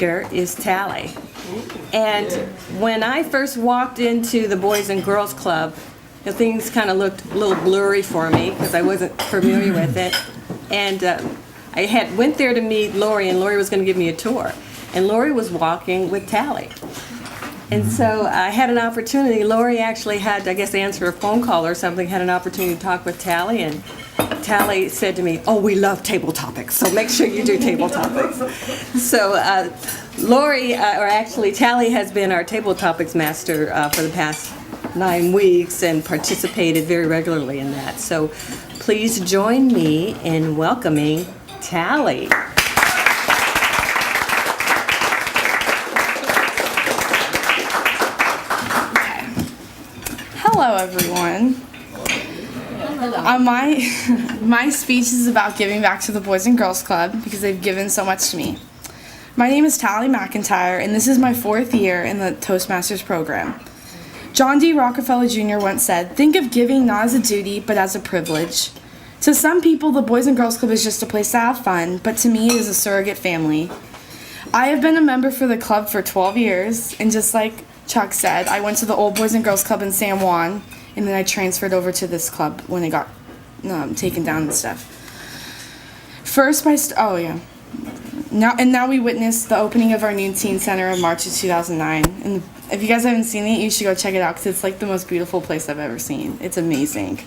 speaker is Tallie. And when I first walked into the Boys and Girls Club, things kind of looked a little blurry for me because I wasn't familiar with it. And I went there to meet Lori, and Lori was going to give me a tour. And Lori was walking with Tallie. And so I had an opportunity. Lori actually had, I guess, answer a phone call or something, had an opportunity to talk with Tallie, and Tallie said to me, "Oh, we love table topics, so make sure you do table topics." So Lori, or actually Tallie, has been our table topics master for the past 9 weeks and participated very regularly in that. So please join me in welcoming Tallie. Hello, everyone. My speech is about giving back to the Boys and Girls Club because they've given so much to me. My name is Tallie McIntyre, and this is my 4th year in the Toastmasters program. John D. Rockefeller Jr. once said, "Think of giving not as a duty, but as a privilege." To some people, the Boys and Girls Club is just a place to have fun, but to me, it is a surrogate family. I have been a member for the club for 12 years, and just like Chuck said, I went to the old Boys and Girls Club in San Juan, and then I transferred over to this club when it got taken down and stuff. Now we witnessed the opening of our new teen center in March of 2009. And if you guys haven't seen it, you should go check it out because it's like the most beautiful place I've ever seen. It's amazing.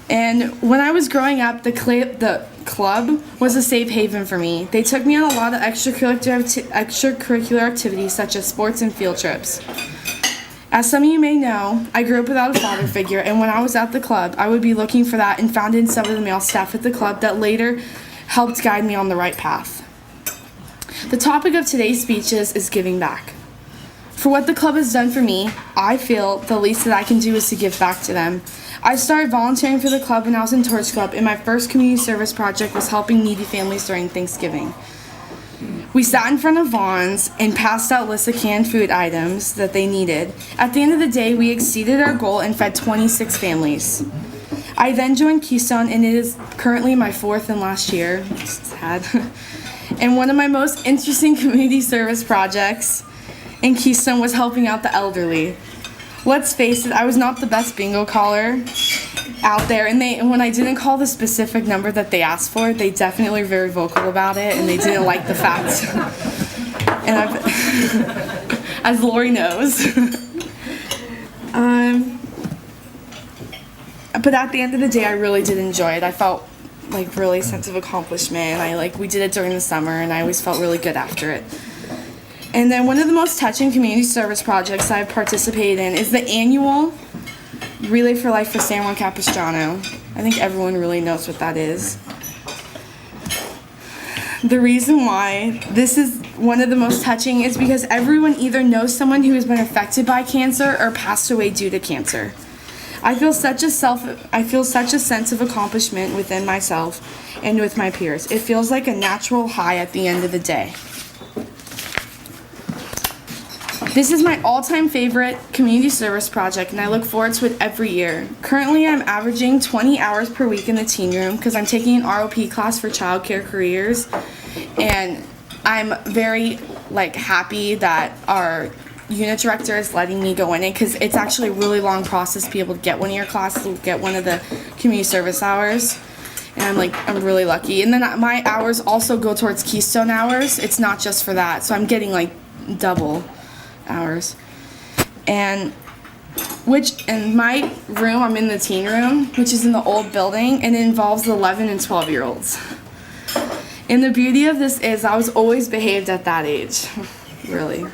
And when I was growing up, the club was a safe haven for me. They took me on a lot of extracurricular activities such as sports and field trips. As some of you may know, I grew up without a father figure, and when I was at the club, I would be looking for that and found in some of the male staff at the club that later helped guide me on the right path. The topic of today's speeches is giving back. For what the club has done for me, I feel the least that I can do is to give back to them. I started volunteering for the club when I was in Torch Club, and my first community service project was helping needy families during Thanksgiving. We sat in front of Vaughn's and passed out lists of canned food items that they needed. At the end of the day, we exceeded our goal and fed 26 families. I then joined Keystone, and it is currently my 4th and last year. It's sad. And one of my most interesting community service projects in Keystone was helping out the elderly. Let's face it, I was not the best bingo caller out there, and when I didn't call the specific number that they asked for, they definitely were very vocal about it, and they didn't like the fact. And as Lori knows. But at the end of the day, I really did enjoy it. I felt like really sense of accomplishment. We did it during the summer, and I always felt really good after it. And then one of the most touching community service projects I've participated in is the annual Relay for Life for San Juan Capistrano. I think everyone really knows what that is. The reason why this is one of the most touching is because everyone either knows someone who has been affected by cancer or passed away due to cancer. I feel such a sense of accomplishment within myself and with my peers. It feels like a natural high at the end of the day. This is my all-time favorite community service project, and I look forward to it every year. Currently, I'm averaging 20 hours per week in the teen room because I'm taking an ROP class for childcare careers, and I'm very happy that our unit director is letting me go in it because it's actually a really long process to be able to get one of your classes, to get one of the community service hours. And I'm really lucky. And then my hours also go towards Keystone hours. It's not just for that, so I'm getting double hours. And in my room, I'm in the teen room, which is in the old building, and it involves 11 and 12-year-olds. And the beauty of this is I was always behaved at that age, really.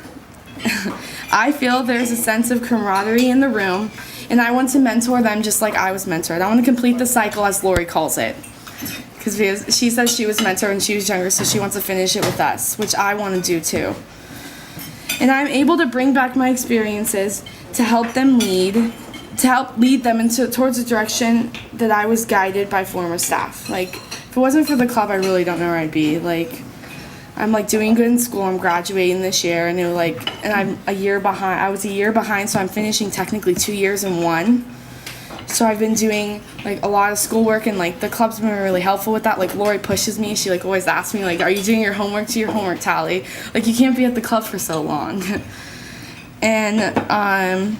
I feel there's a sense of camaraderie in the room, and I want to mentor them just like I was mentored. I want to complete the cycle, as Lori calls it, because she says she was mentored when she was younger, so she wants to finish it with us, which I want to do too. And I'm able to bring back my experiences to help lead them towards the direction that I was guided by former staff. If it wasn't for the club, I really don't know where I'd be. I'm doing good in school. I'm graduating this year, and I'm a year behind. I was a year behind, so I'm finishing technically 2 years in one. So I've been doing like a lot of schoolwork, and like the club's been really helpful with that. Like Lori pushes me. She like always asks me like, "Are you doing your homework? Do your homework, Tallie. Like you can't be at the club for so long." And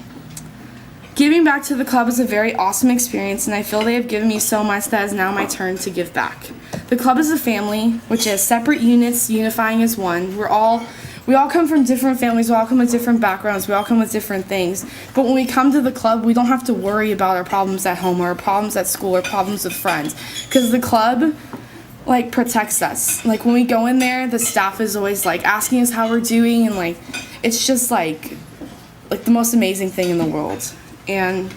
giving back to the club is a very awesome experience, and I feel they have given me so much that it's now my turn to give back. The club is a family, which is separate units unifying as one. We all come from different families, we all come with different backgrounds, we all come with different things. But when we come to the club, we don't have to worry about our problems at home or our problems at school or problems with friends. Because the club, like, protects us. Like, when we go in there, the staff is always, like, asking us how we're doing, and, like, it's just, like the most amazing thing in the world. And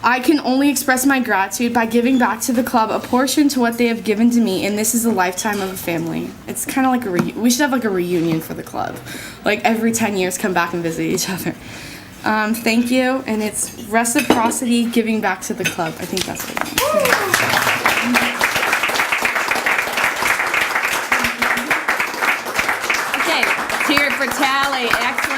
I can only express my gratitude by giving back to the club a portion to what they have given to me, and this is a lifetime of a family. It's kind of like we should have like a reunion for the club. Like every 10 years come back and visit each other. Thank you, and it's reciprocity giving back to the club. I think that's what it means. Okay, let's hear it for Tallie. Excellent.